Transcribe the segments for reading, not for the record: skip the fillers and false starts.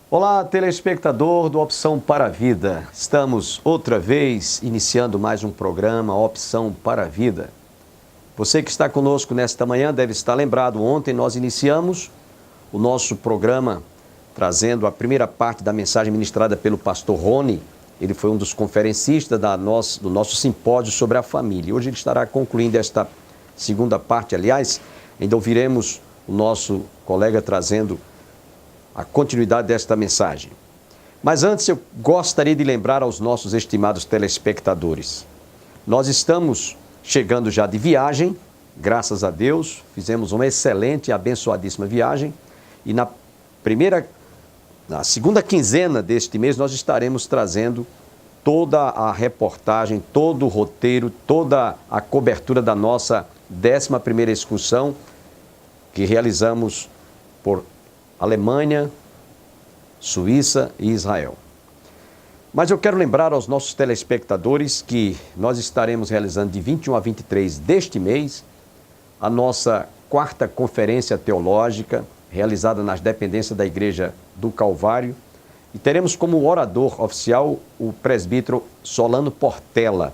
Olá, telespectador do Opção para a Vida. Estamos outra vez iniciando mais um programa Opção para a Vida. Você que está conosco nesta manhã deve estar lembrado, ontem nós iniciamos o nosso programa trazendo a primeira parte da mensagem ministrada pelo pastor Rony. Ele foi um dos conferencistas do nosso simpósio sobre a família. Hoje ele estará concluindo esta segunda parte, aliás, ainda ouviremos o nosso colega trazendo a continuidade desta mensagem. Mas antes eu gostaria de lembrar aos nossos estimados telespectadores. Nós estamos chegando já de viagem, graças a Deus, fizemos uma excelente e abençoadíssima viagem e na segunda quinzena deste mês nós estaremos trazendo toda a reportagem, todo o roteiro, toda a cobertura da nossa 11ª excursão que realizamos por Alemanha, Suíça e Israel. Mas eu quero lembrar aos nossos telespectadores que nós estaremos realizando de 21 a 23 deste mês a nossa 4ª Conferência Teológica, realizada nas dependências da Igreja do Calvário, e teremos como orador oficial o presbítero Solano Portela.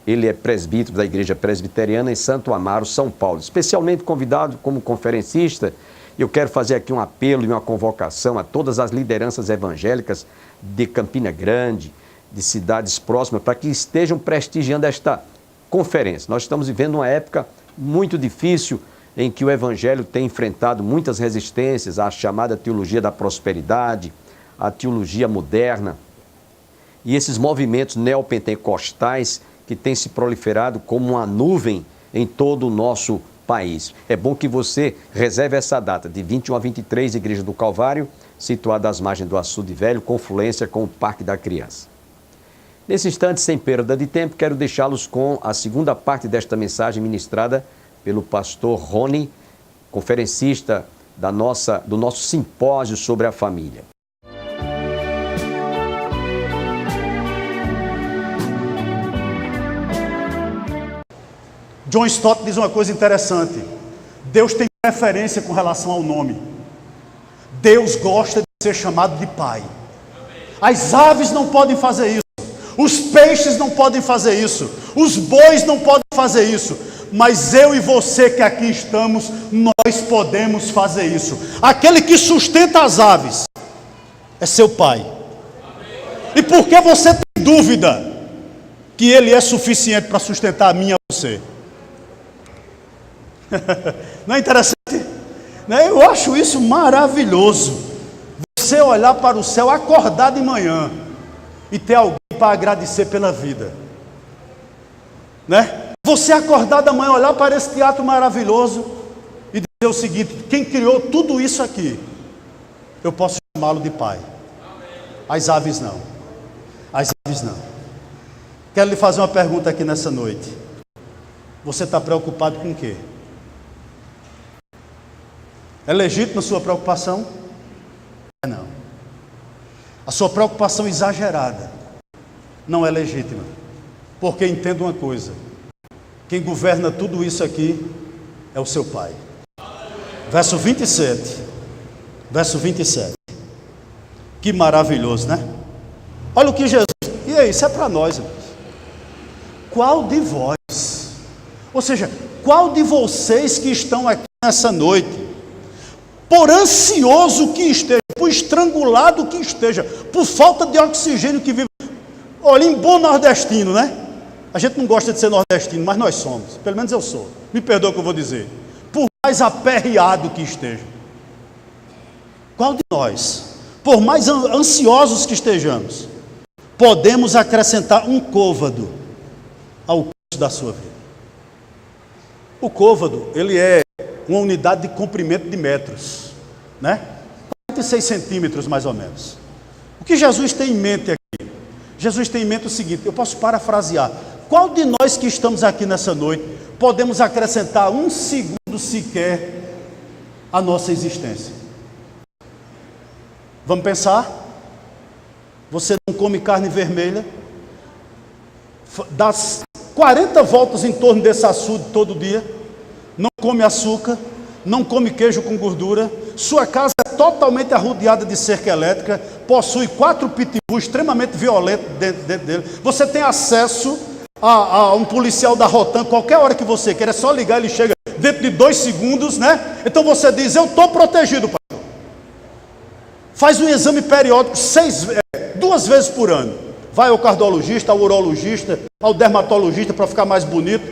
Ele é presbítero da Igreja Presbiteriana em Santo Amaro, São Paulo. Especialmente convidado como conferencista, eu quero fazer aqui um apelo e uma convocação a todas as lideranças evangélicas de Campina Grande, de cidades próximas, para que estejam prestigiando esta conferência. Nós estamos vivendo uma época muito difícil em que o evangelho tem enfrentado muitas resistências à chamada teologia da prosperidade, à teologia moderna, e esses movimentos neopentecostais que têm se proliferado como uma nuvem em todo o nosso país. É bom que você reserve essa data, de 21 a 23, Igreja do Calvário, situada às margens do Açude Velho, confluência com o Parque da Criança. Nesse instante, sem perda de tempo, quero deixá-los com a segunda parte desta mensagem ministrada pelo pastor Rony, conferencista do nosso simpósio sobre a família. John Stott diz uma coisa interessante. Deus tem preferência com relação ao nome. Deus gosta de ser chamado de Pai. As aves não podem fazer isso. Os peixes não podem fazer isso. Os bois não podem fazer isso. Mas eu e você que aqui estamos, nós podemos fazer isso. Aquele que sustenta as aves é seu Pai. E por que você tem dúvida que Ele é suficiente para sustentar a mim e a você? Não é interessante? Eu acho isso maravilhoso. Você olhar para o céu, acordar de manhã e ter alguém para agradecer pela vida, né? Você acordar da manhã, olhar para esse teatro maravilhoso e dizer o seguinte: quem criou tudo isso aqui, eu posso chamá-lo de Pai. As aves não. As aves não. Quero lhe fazer uma pergunta aqui nessa noite. Você está preocupado com o quê? É legítima a sua preocupação? Não. A sua preocupação exagerada não é legítima. Porque entenda uma coisa: quem governa tudo isso aqui é o seu Pai. Verso 27. Verso 27. Que maravilhoso, né? Olha o que Jesus... E aí, isso é para nós, irmãos. Qual de vós, ou seja, qual de vocês que estão aqui nessa noite, por ansioso que esteja, por estrangulado que esteja, por falta de oxigênio que vive... Olha, em bom nordestino, né? A gente não gosta de ser nordestino, mas nós somos. Pelo menos eu sou. Me perdoa o que eu vou dizer. Por mais aperreado que esteja. Qual de nós, por mais ansiosos que estejamos, podemos acrescentar um côvado ao curso da sua vida? O côvado, ele é uma unidade de comprimento de metros, né? 46 centímetros mais ou menos. O que Jesus tem em mente aqui? Jesus tem em mente o seguinte, eu posso parafrasear: qual de nós que estamos aqui nessa noite podemos acrescentar um segundo sequer à nossa existência? Vamos pensar? Você não come carne vermelha, dá 40 voltas em torno desse açude todo dia, não come açúcar, não come queijo com gordura, sua casa é totalmente arrodeada de cerca elétrica, possui 4 pitbulls extremamente violentos dentro dele, você tem acesso a um policial da Rotan, qualquer hora que você quer, é só ligar, ele chega dentro de 2 segundos, né? Então você diz, eu estou protegido, pastor. Faz um exame periódico 2 vezes por ano. Vai ao cardiologista, ao urologista, ao dermatologista para ficar mais bonito,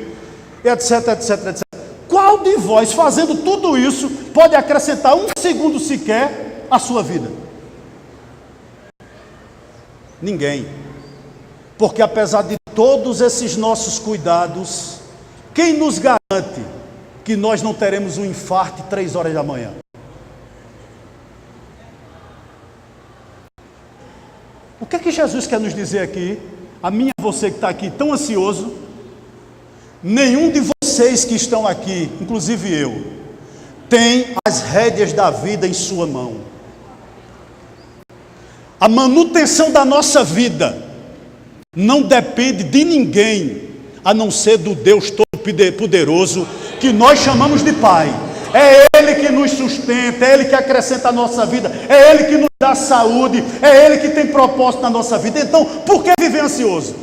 etc, etc, etc. Qual de vós, fazendo tudo isso, pode acrescentar 1 segundo sequer à sua vida? Ninguém. Porque apesar de todos esses nossos cuidados, quem nos garante que nós não teremos um infarto 3 horas da manhã? O que é que Jesus quer nos dizer aqui? A mim e você que está aqui tão ansioso, nenhum de vocês que estão aqui, inclusive eu, tem as rédeas da vida em sua mão. A manutenção da nossa vida não depende de ninguém, a não ser do Deus Todo-Poderoso, que nós chamamos de Pai. É Ele que nos sustenta, é Ele que acrescenta a nossa vida, é Ele que nos dá saúde, é Ele que tem propósito na nossa vida. Então, por que viver ansioso?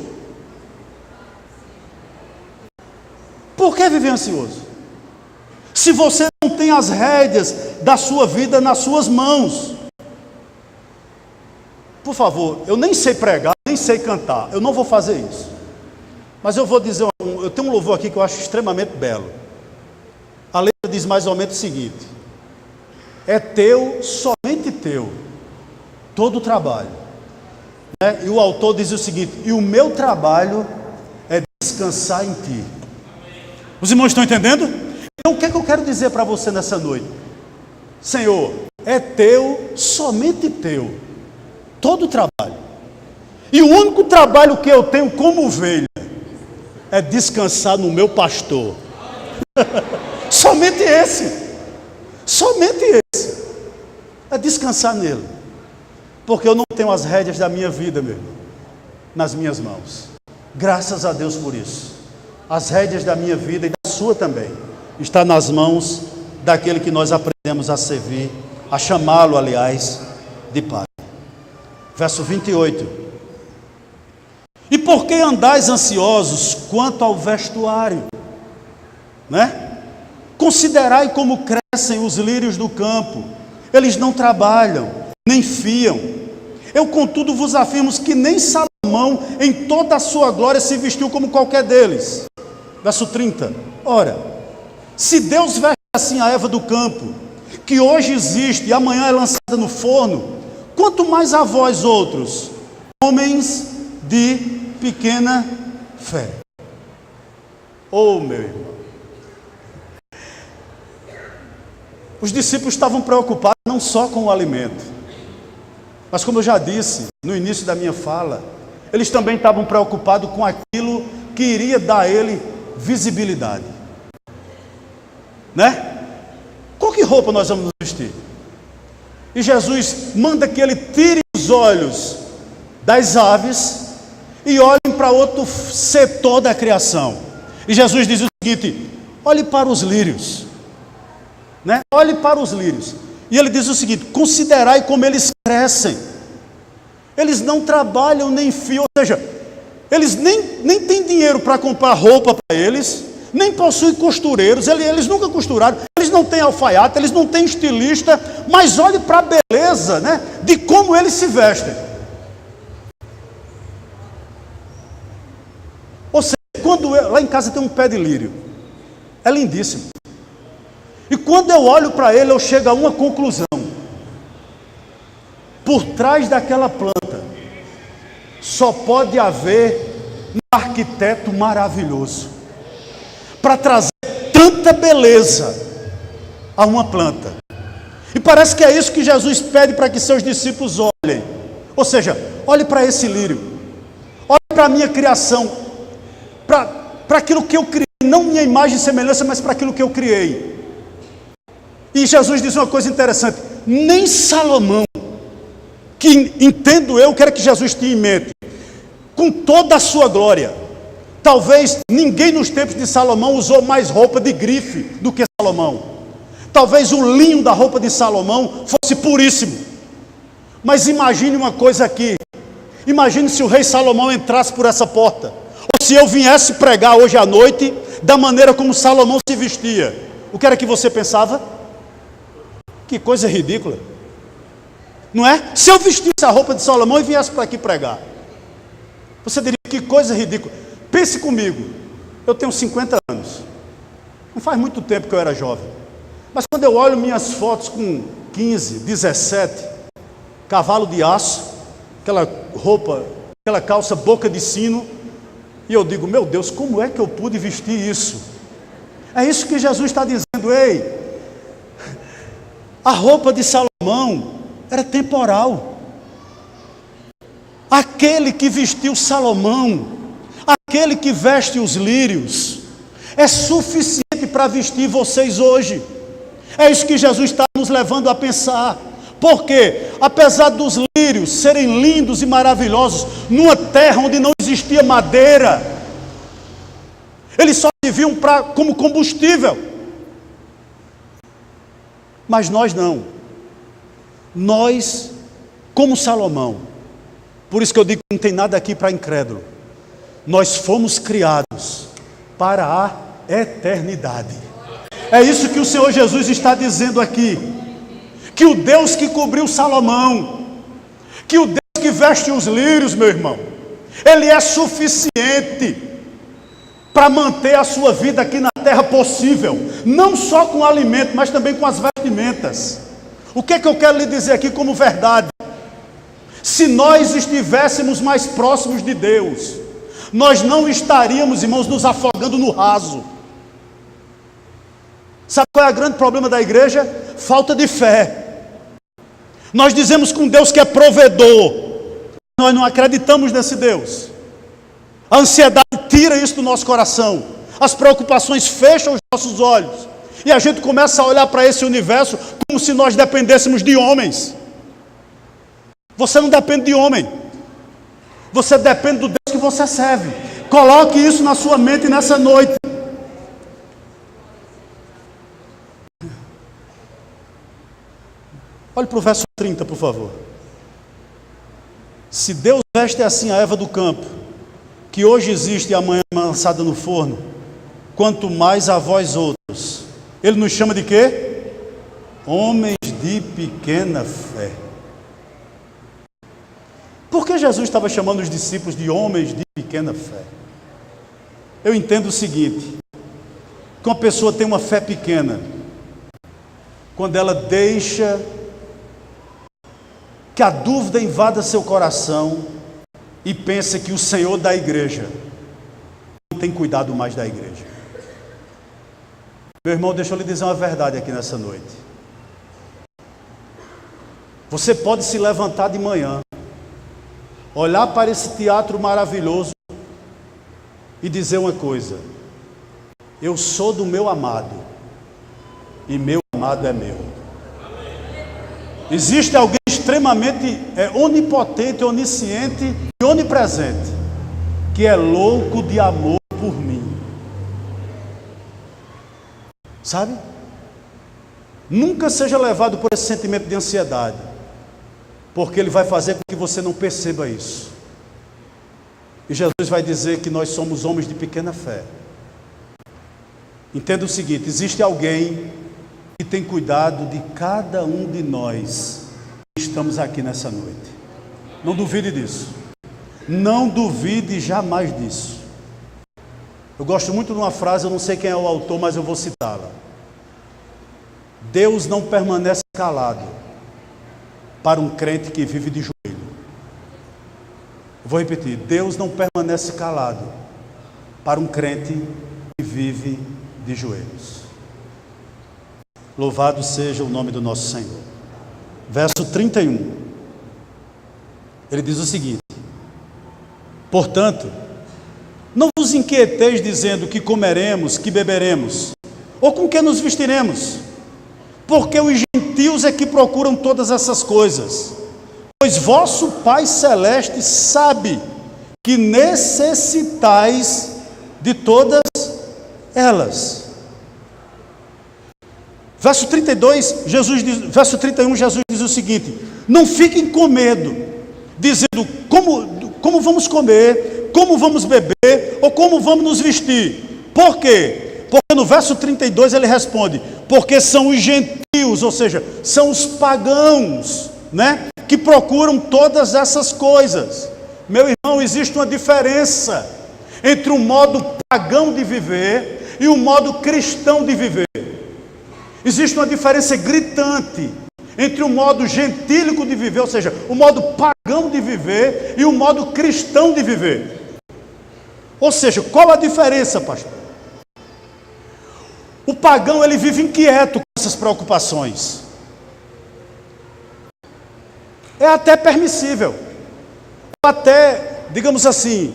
Por que viver ansioso? Se você não tem as rédeas da sua vida nas suas mãos. Por favor, eu nem sei pregar, nem sei cantar, eu não vou fazer isso. Mas eu vou dizer, eu tenho um louvor aqui que eu acho extremamente belo. A letra diz mais ou menos o seguinte: é teu, somente teu, todo o trabalho. Né? E o autor diz o seguinte: e o meu trabalho é descansar em ti. Os irmãos estão entendendo? Então o que é que eu quero dizer para você nessa noite? Senhor, é teu, somente teu, todo o trabalho. E o único trabalho que eu tenho como ovelha é descansar no meu pastor. Somente esse. Somente esse. É descansar nele. Porque eu não tenho as rédeas da minha vida, meu irmão, nas minhas mãos. Graças a Deus por isso. As rédeas da minha vida e da sua também está nas mãos daquele que nós aprendemos a servir, a chamá-lo, aliás, de Pai. Verso 28. E por que andais ansiosos quanto ao vestuário? Né? Considerai como crescem os lírios do campo. Eles não trabalham, nem fiam. Eu, contudo, vos afirmo que nem Salomão, em toda a sua glória, se vestiu como qualquer deles. Verso 30. Ora, se Deus veste assim a erva do campo, que hoje existe e amanhã é lançada no forno, quanto mais a vós outros, homens de pequena fé. Oh, meu irmão. Os discípulos estavam preocupados não só com o alimento, mas como eu já disse no início da minha fala, eles também estavam preocupados com aquilo que iria dar a ele visibilidade. Né? Com que roupa nós vamos nos vestir? E Jesus manda que ele tire os olhos das aves e olhem para outro setor da criação. E Jesus diz o seguinte: olhe para os lírios, né? Olhe para os lírios. E ele diz o seguinte: considerai como eles crescem. Eles não trabalham nem fiam, ou seja, eles nem têm dinheiro para comprar roupa para eles, nem possuem costureiros, eles nunca costuraram, eles não têm alfaiate, eles não têm estilista, mas olhe para a beleza, né, de como eles se vestem. Ou seja, lá em casa tem um pé de lírio, é lindíssimo. E quando eu olho para ele, eu chego a uma conclusão: por trás daquela planta só pode haver um arquiteto maravilhoso para trazer tanta beleza a uma planta. E parece que é isso que Jesus pede para que seus discípulos olhem. Ou seja, olhe para esse lírio, olhe para a minha criação, para aquilo que eu criei, não minha imagem e semelhança, mas para aquilo que eu criei. E Jesus diz uma coisa interessante: nem Salomão, que entendo eu que era que Jesus tinha em mente, com toda a sua glória, talvez ninguém nos tempos de Salomão usou mais roupa de grife do que Salomão. Talvez o linho da roupa de Salomão fosse puríssimo. Mas imagine uma coisa aqui. Imagine se o rei Salomão entrasse por essa porta. Ou se eu viesse pregar hoje à noite da maneira como Salomão se vestia. O que era que você pensava? Que coisa ridícula. Não é? Se eu vestisse a roupa de Salomão e viesse para aqui pregar, você diria, que coisa ridícula. Pense comigo, eu tenho 50 anos. Não faz muito tempo que eu era jovem. Mas quando eu olho minhas fotos com 15, 17, cavalo de aço, aquela roupa, aquela calça boca de sino, e eu digo, meu Deus, como é que eu pude vestir isso? É isso que Jesus está dizendo. Ei, a roupa de Salomão era temporal. Aquele que vestiu Salomão, aquele que veste os lírios, é suficiente para vestir vocês hoje. É isso que Jesus está nos levando a pensar. Porque, apesar dos lírios serem lindos e maravilhosos, numa terra onde não existia madeira, eles só serviam como combustível. Mas nós não. Nós, como Salomão, por isso que eu digo que não tem nada aqui para incrédulo, nós fomos criados para a eternidade. É isso que o Senhor Jesus está dizendo aqui. Que o Deus que cobriu Salomão, que o Deus que veste os lírios, meu irmão, Ele é suficiente para manter a sua vida aqui na terra possível, não só com alimento, mas também com as vestimentas. O que é que eu quero lhe dizer aqui como verdade? Se nós estivéssemos mais próximos de Deus, nós não estaríamos, irmãos, nos afogando no raso. Sabe qual é o grande problema da igreja? Falta de fé. Nós dizemos com Deus que é provedor, nós não acreditamos nesse Deus. A ansiedade tira isso do nosso coração, as preocupações fecham os nossos olhos, e a gente começa a olhar para esse universo como se nós dependêssemos de homens. Você não depende de homem, você depende do Deus que você serve. Coloque isso na sua mente nessa noite. Olhe para o verso 30, por favor. Se Deus veste assim a erva do campo, que hoje existe e amanhã é lançada no forno, quanto mais a vós outros. Ele nos chama de quê? Homens de pequena fé. Por que Jesus estava chamando os discípulos de homens de pequena fé? Eu entendo o seguinte, que uma pessoa tem uma fé pequena quando ela deixa que a dúvida invada seu coração e pensa que o Senhor da igreja não tem cuidado mais da igreja. Meu irmão, deixa eu lhe dizer uma verdade aqui nessa noite. Você pode se levantar de manhã, olhar para esse teatro maravilhoso e dizer uma coisa: eu sou do meu amado e meu amado é meu. Existe alguém extremamente onipotente, onisciente e onipresente, que é louco de amor por mim. Sabe? Nunca seja levado por esse sentimento de ansiedade, porque ele vai fazer com que você não perceba isso. E Jesus vai dizer que nós somos homens de pequena fé. Entenda o seguinte: existe alguém que tem cuidado de cada um de nós que estamos aqui nessa noite. Não duvide disso. Não duvide jamais disso. Eu gosto muito de uma frase, eu não sei quem é o autor, mas eu vou citá-la. Deus não permanece calado para um crente que vive de joelho. Eu vou repetir: Deus não permanece calado para um crente que vive de joelhos. Louvado seja o nome do nosso Senhor. Verso 31. Ele diz o seguinte: portanto, não vos inquieteis dizendo que comeremos, que beberemos, ou com que nos vestiremos, porque os gentios é que procuram todas essas coisas, pois vosso Pai Celeste sabe que necessitais de todas elas. Verso 32, verso 31, Jesus diz o seguinte: não fiquem com medo, dizendo como vamos comer, como vamos beber, ou como vamos nos vestir. Por quê? Porque no verso 32 ele responde: porque são os gentios, ou seja, são os pagãos, né, que procuram todas essas coisas. Meu irmão, existe uma diferença entre o modo pagão de viver e o modo cristão de viver. Existe uma diferença gritante entre o modo gentílico de viver, ou seja, o modo pagão de viver, e o modo cristão de viver. Ou seja, qual a diferença, pastor? O pagão, ele vive inquieto com essas preocupações. É até permissível, ou até, digamos assim,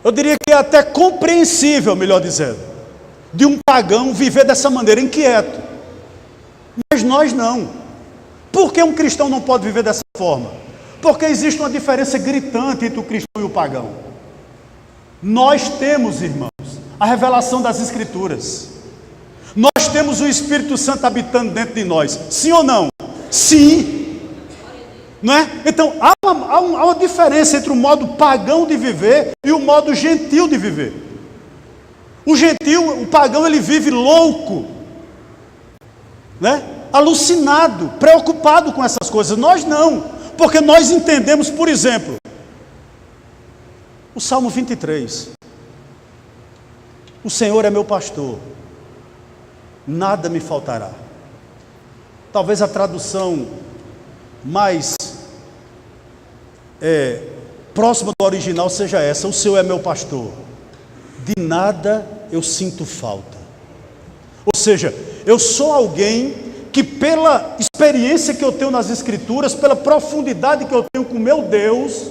eu diria que é até compreensível, melhor dizendo, de um pagão viver dessa maneira, inquieto. Mas nós não. Por que um cristão não pode viver dessa forma? Porque existe uma diferença gritante entre o cristão e o pagão. Nós temos, irmãos, a revelação das Escrituras. Nós temos o Espírito Santo habitando dentro de nós. Sim ou não? Sim. Não é? Então, há uma diferença entre o modo pagão de viver e o modo gentil de viver. O gentil, o pagão, ele vive louco, né? Alucinado, preocupado com essas coisas. Nós não, porque nós entendemos, por exemplo, o Salmo 23. O Senhor é meu pastor, nada me faltará. Talvez a tradução mais próxima do original seja essa: o Senhor é meu pastor, de nada eu sinto falta. Ou seja, eu sou alguém que, pela experiência que eu tenho nas Escrituras, pela profundidade que eu tenho com meu Deus,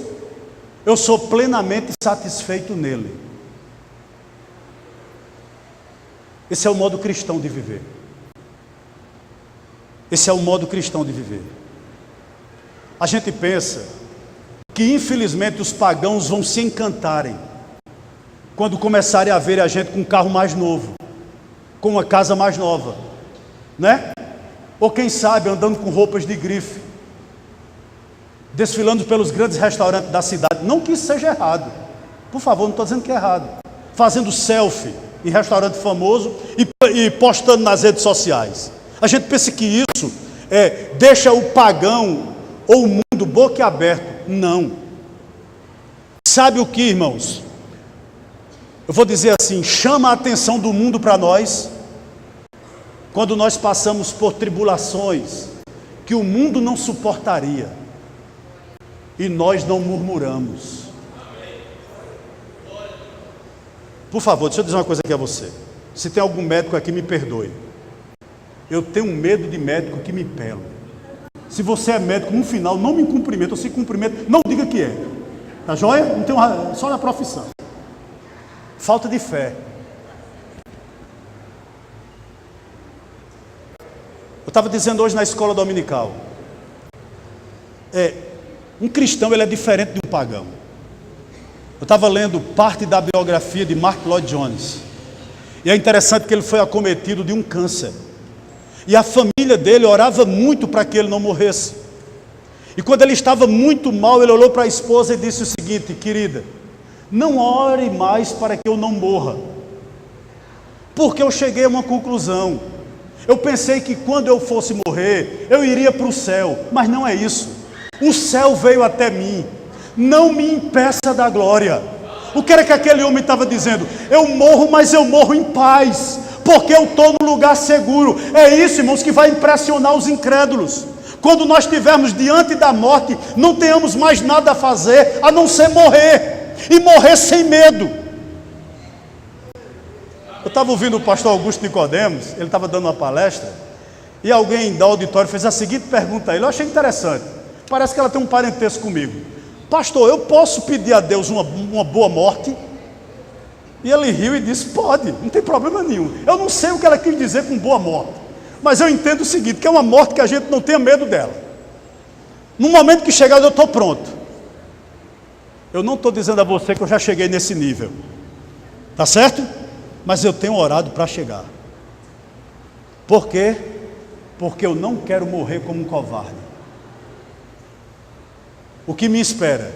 eu sou plenamente satisfeito nele. Esse é o modo cristão de viver. Esse é o modo cristão de viver. A gente pensa que, infelizmente, os pagãos vão se encantarem quando começarem a ver a gente com um carro mais novo, com uma casa mais nova, né? Ou quem sabe andando com roupas de grife, desfilando pelos grandes restaurantes da cidade. Não que isso seja errado, por favor, não estou dizendo que é errado. Fazendo selfie em restaurante famoso e postando nas redes sociais. A gente pensa que isso deixa o pagão ou o mundo boquiaberto. Não. Sabe o que, irmãos? Eu vou dizer assim, chama a atenção do mundo para nós quando nós passamos por tribulações que o mundo não suportaria e nós não murmuramos. Por favor, deixa eu dizer uma coisa aqui a você. Se tem algum médico aqui, me perdoe. Eu tenho medo de médico que me pela. Se você é médico, no final, não me cumprimenta, ou se cumprimenta, não diga que é. Tá joia? Não tem só na profissão. Falta de fé. Eu estava dizendo hoje na escola dominical. Um cristão, ele é diferente de um pagão. Eu estava lendo parte da biografia de Mark Lloyd Jones. E é interessante que ele foi acometido de um câncer. E a família dele orava muito para que ele não morresse. E quando ele estava muito mal, ele olhou para a esposa e disse o seguinte: querida, não ore mais para que eu não morra. Porque eu cheguei a uma conclusão. Eu pensei que quando eu fosse morrer, eu iria para o céu. Mas não é isso. O céu veio até mim. Não me impeça da glória. O que era que aquele homem estava dizendo? Eu morro, mas eu morro em paz, porque eu estou num lugar seguro. É isso, irmãos, que vai impressionar os incrédulos. Quando nós estivermos diante da morte, não tenhamos mais nada a fazer a não ser morrer, e morrer sem medo. Eu estava ouvindo o pastor Augusto Nicodemos, ele estava dando uma palestra, e alguém da auditório fez a seguinte pergunta a ele. Eu achei interessante, parece que ela tem um parentesco comigo. Pastor, eu posso pedir a Deus uma boa morte? E ele riu e disse: pode, não tem problema nenhum. Eu não sei o que ela quis dizer com boa morte, mas eu entendo o seguinte, que é uma morte que a gente não tenha medo dela. No momento que chegar, eu estou pronto. Eu não estou dizendo a você que eu já cheguei nesse nível, tá certo? Mas eu tenho orado para chegar. Por quê? porque eu não quero morrer como um covarde. O que me espera?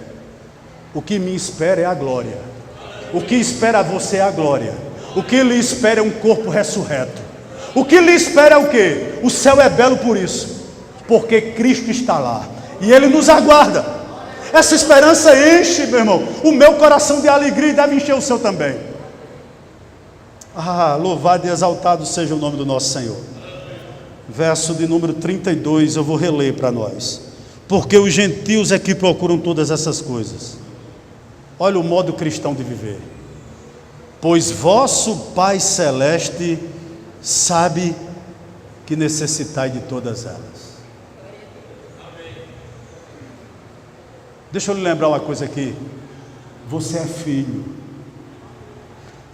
O que me espera é a glória. O que espera você é a glória. O que lhe espera é um corpo ressurreto. O que lhe espera é o quê? O céu é belo por isso, porque Cristo está lá e Ele nos aguarda. Essa esperança enche, meu irmão, o meu coração de alegria e deve encher o seu também. Louvado e exaltado seja o nome do nosso Senhor. Verso de número 32, eu vou reler para nós. Porque os gentios é que procuram todas essas coisas. Olha o modo cristão de viver. Pois vosso Pai Celeste sabe que necessitai de todas elas. Deixa eu lhe lembrar uma coisa aqui. Você é filho.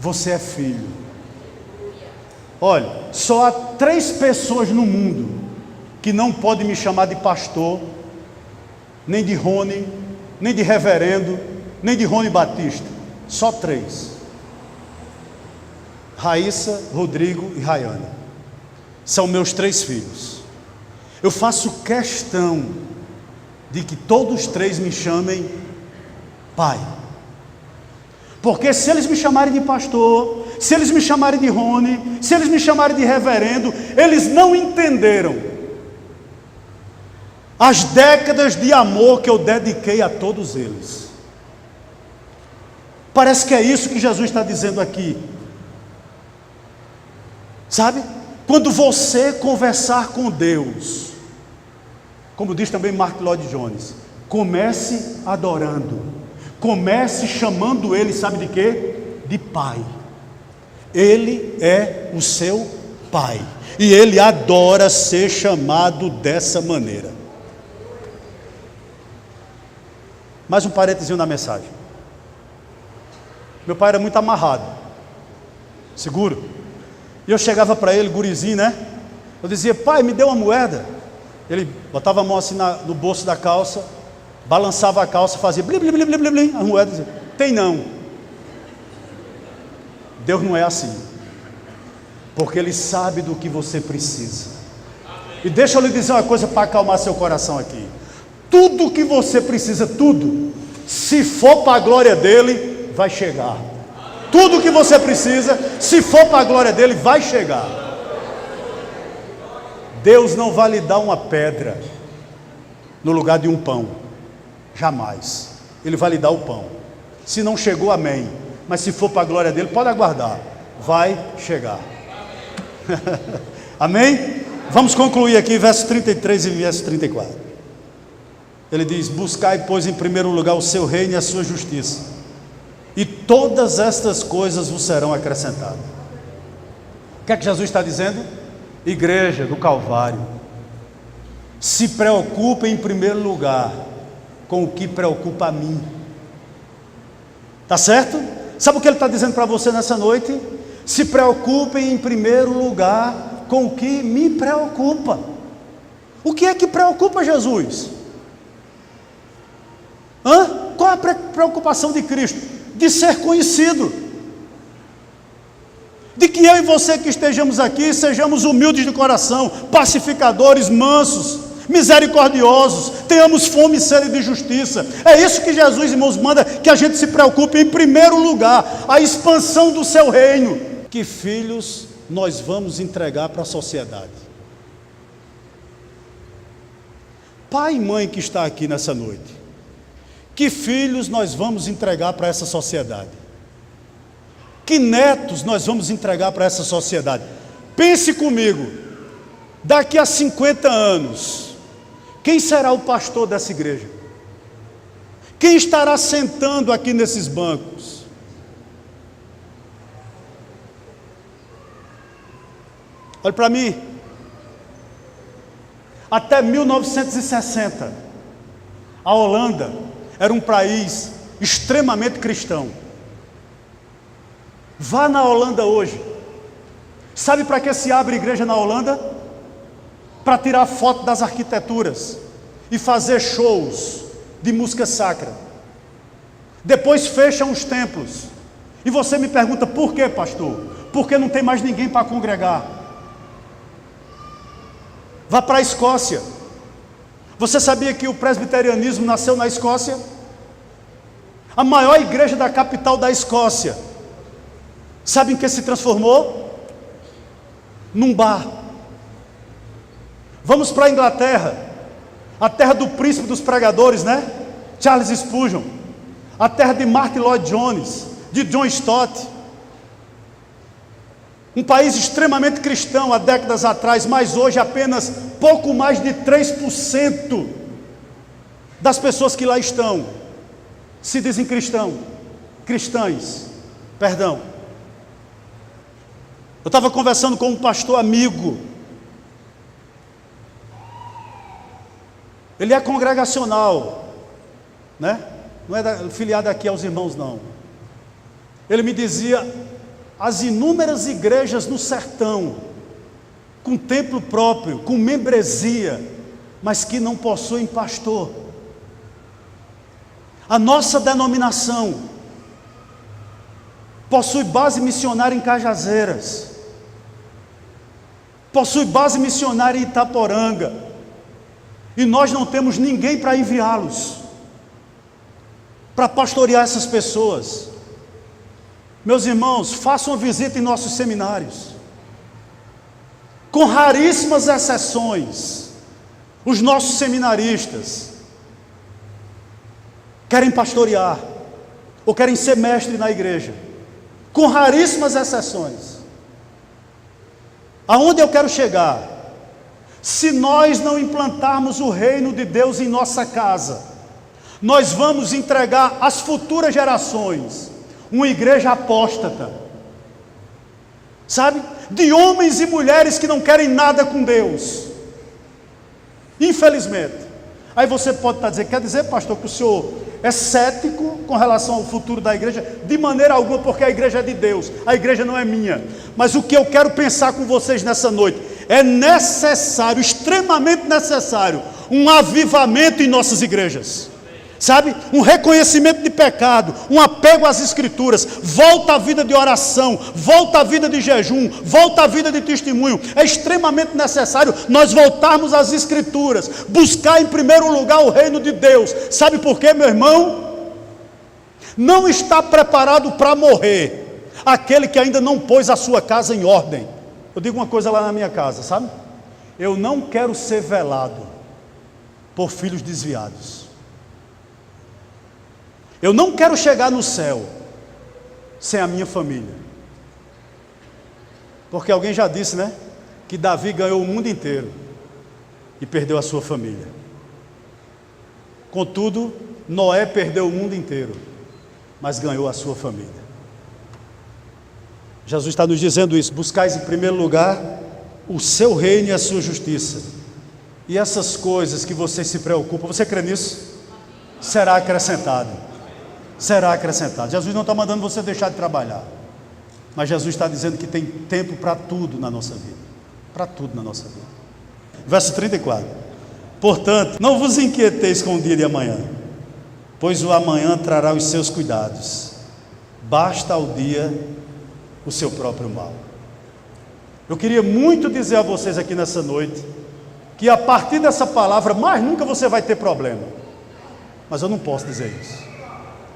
Você é filho. Olha, só há 3 pessoas no mundo que não podem me chamar de pastor, nem de Rony, nem de reverendo, nem de Rony Batista. Só 3. Raíssa, Rodrigo e Rayane. São meus 3 filhos. Eu faço questão de que todos 3 me chamem pai. Porque se eles me chamarem de pastor, se eles me chamarem de Rony, se eles me chamarem de reverendo, eles não entenderam as décadas de amor que eu dediquei a todos eles. Parece que é isso que Jesus está dizendo aqui. Sabe? Quando você conversar com Deus, como diz também Mark Lloyd Jones, comece adorando, comece chamando Ele, sabe de quê? De Pai. Ele é o seu Pai, e Ele adora ser chamado dessa maneira. Mais um parênteses na mensagem. Meu pai era muito amarrado, seguro. E eu chegava para ele, gurizinho, né? Eu dizia: pai, me dê uma moeda. Ele botava a mão assim no bolso da calça, balançava a calça, fazia blim, blim, blim, blim, blim, blim. A moeda dizia: tem não. Deus não é assim, porque Ele sabe do que você precisa. E deixa eu lhe dizer uma coisa para acalmar seu coração aqui. Tudo que você precisa, tudo, se for para a glória dEle, vai chegar. Tudo que você precisa, se for para a glória dEle, vai chegar. Deus não vai lhe dar uma pedra no lugar de um pão, jamais. Ele vai lhe dar o pão. Se não chegou, amém. Mas se for para a glória dEle, pode aguardar, vai chegar. Amém? Vamos concluir aqui, verso 33 e verso 34. Ele diz: buscai, pois, em primeiro lugar o seu reino e a sua justiça, e todas estas coisas vos serão acrescentadas. O que é que Jesus está dizendo? Igreja do Calvário, se preocupe em primeiro lugar com o que preocupa a mim. Tá certo? Sabe o que Ele está dizendo para você nessa noite? Se preocupem em primeiro lugar com o que me preocupa. O que é que preocupa Jesus? Qual é a preocupação de Cristo? De ser conhecido, de que eu e você que estejamos aqui sejamos humildes de coração, pacificadores, mansos, misericordiosos, tenhamos fome e sede de justiça. É isso que Jesus, irmãos, manda que a gente se preocupe em primeiro lugar, a expansão do seu reino. Que filhos nós vamos entregar para a sociedade? Pai e mãe que está aqui nessa noite, que filhos nós vamos entregar para essa sociedade? Que netos nós vamos entregar para essa sociedade? Pense comigo, daqui a 50 anos, quem será o pastor dessa igreja? Quem estará sentando aqui nesses bancos? Olha para mim. Até 1960, a Holanda era um país extremamente cristão. Vá na Holanda hoje. Sabe para que se abre igreja na Holanda? Para tirar foto das arquiteturas e fazer shows de música sacra. Depois fecham os templos. E você me pergunta: por que, pastor? Porque não tem mais ninguém para congregar. Vá para a Escócia. Você sabia que o presbiterianismo nasceu na Escócia? A maior igreja da capital da Escócia, sabe em que se transformou? Num bar. Vamos para a Inglaterra, a terra do príncipe dos pregadores, né? Charles Spurgeon. A terra de Martyn Lloyd-Jones, de John Stott. Um país extremamente cristão há décadas atrás, mas hoje apenas pouco mais de 3% das pessoas que lá estão se dizem cristãs. Eu estava conversando com um pastor amigo. Ele é congregacional, né? Não é filiado aqui aos irmãos, não. Ele me dizia as inúmeras igrejas no sertão, com templo próprio, com membresia, mas que não possuem pastor. A nossa denominação possui base missionária em Cajazeiras, possui base missionária em Itaporanga, e nós não temos ninguém para enviá-los, para pastorear essas pessoas. Meus irmãos, façam uma visita em nossos seminários. Com raríssimas exceções, os nossos seminaristas querem pastorear, ou querem ser mestre na igreja, com raríssimas exceções. Aonde eu quero chegar? Se nós não implantarmos o reino de Deus em nossa casa, nós vamos entregar às futuras gerações uma igreja apóstata, sabe? De homens e mulheres que não querem nada com Deus, infelizmente. Aí você pode estar dizendo, quer dizer, pastor, que o senhor é cético com relação ao futuro da igreja? De maneira alguma, porque a igreja é de Deus, a igreja não é minha. Mas o que eu quero pensar com vocês nessa noite, é necessário, extremamente necessário, um avivamento em nossas igrejas, sabe? Um reconhecimento de pecado, um apego às escrituras, volta à vida de oração, volta à vida de jejum, volta à vida de testemunho. É extremamente necessário nós voltarmos às escrituras, buscar em primeiro lugar o reino de Deus. Sabe por quê, meu irmão? Não está preparado para morrer aquele que ainda não pôs a sua casa em ordem. Eu digo uma coisa lá na minha casa, sabe? Eu não quero ser velado por filhos desviados. Eu não quero chegar no céu sem a minha família. Porque alguém já disse, né? Que Davi ganhou o mundo inteiro e perdeu a sua família. Contudo, Noé perdeu o mundo inteiro, mas ganhou a sua família. Jesus está nos dizendo isso: buscais em primeiro lugar o seu reino e a sua justiça, e essas coisas que vocês se preocupam, você crê nisso? Será acrescentado. Será acrescentado. Jesus não está mandando você deixar de trabalhar, mas Jesus está dizendo que tem tempo para tudo na nossa vida. Para tudo na nossa vida. Verso 34. Portanto, não vos inquieteis com o dia de amanhã, pois o amanhã trará os seus cuidados. Basta ao dia o seu próprio mal. Eu queria muito dizer a vocês aqui nessa noite, que a partir dessa palavra, mais nunca você vai ter problema. Mas eu não posso dizer isso.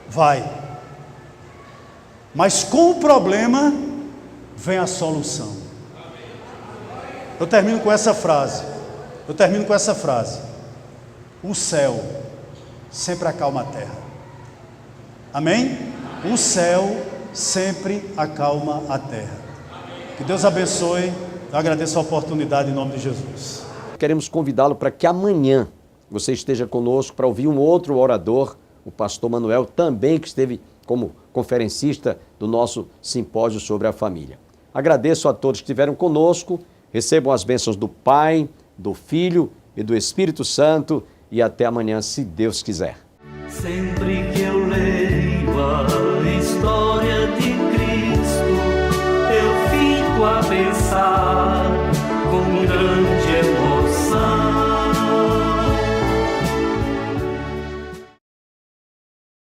Vai. Mas com o problema, vem a solução. Eu termino com essa frase. O céu sempre acalma a terra. Amém? O céu sempre acalma a terra. Que Deus abençoe. Eu agradeço a oportunidade em nome de Jesus. Queremos convidá-lo para que amanhã você esteja conosco para ouvir um outro orador, o pastor Manuel, também que esteve como conferencista do nosso simpósio sobre a família. Agradeço a todos que estiveram conosco. Recebam as bênçãos do Pai, do Filho e do Espírito Santo, e até amanhã, se Deus quiser. Sempre